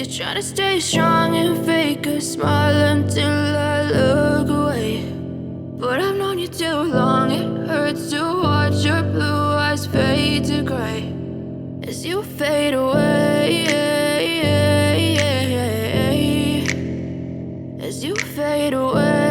Try to stay strong and fake a smile until I look away. But I've known you too long, it hurts to watch your blue eyes fade to gray as you fade away. As you fade away.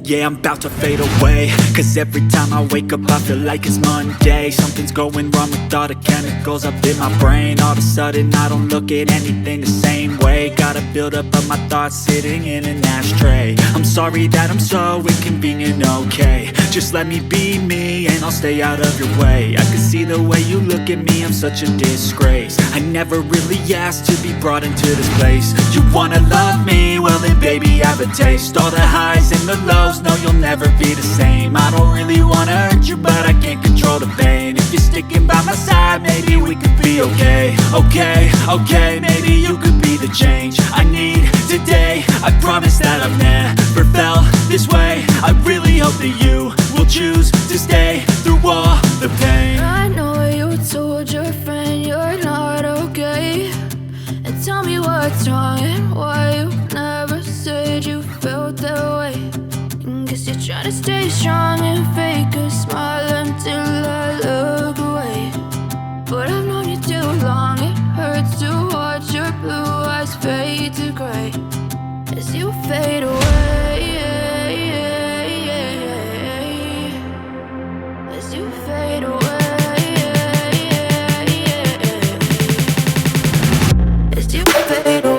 Yeah, I'm about to fade away, cause every time I wake up I feel like it's Monday. Something's going wrong with all the chemicals up in my brain. All of a sudden I don't look at anything the same way. Got a buildup of my thoughts sitting in an ashtray. I'm sorry that I'm so inconvenient, okay. Just let me be me and I'll stay out of your way. I can see the way you look at me, I'm such a disgrace. I never really asked to be brought into this place. You wanna love me? Well then baby have a taste. All the highs and the lows, no, you'll never be the same. I don't really wanna hurt you, but I can't control the pain. If you're sticking by my side, maybe we could be okay. Okay, maybe you could be the change I need today. I promise that I've never felt this way. I really hope that you will choose to stay through all the pain. I know you told your friend you're not okay, and tell me what's wrong and why you never said you felt that way. Guess you're trying to stay strong and fake a smile until I look away. But I've known you too long, it hurts to watch your blue eyes fade to gray as you fade away. As you fade away. As you fade away.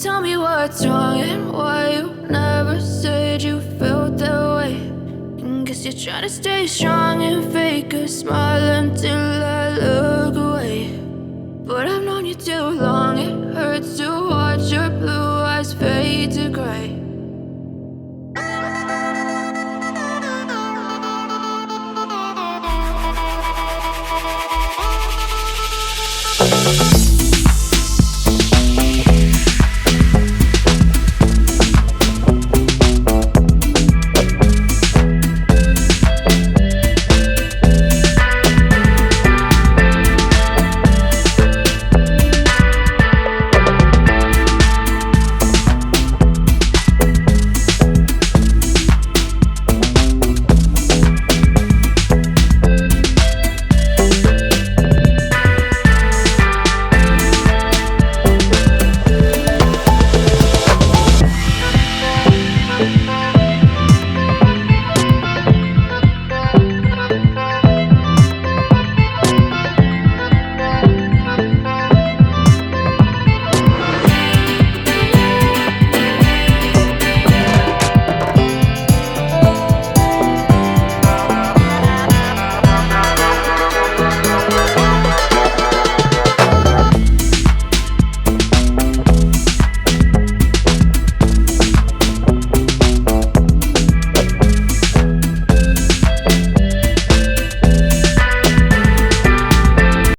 Tell me what's wrong and why you never said you felt that way. Guess you're trying to stay strong and fake a smile until I look away. But I've known you too long, it hurts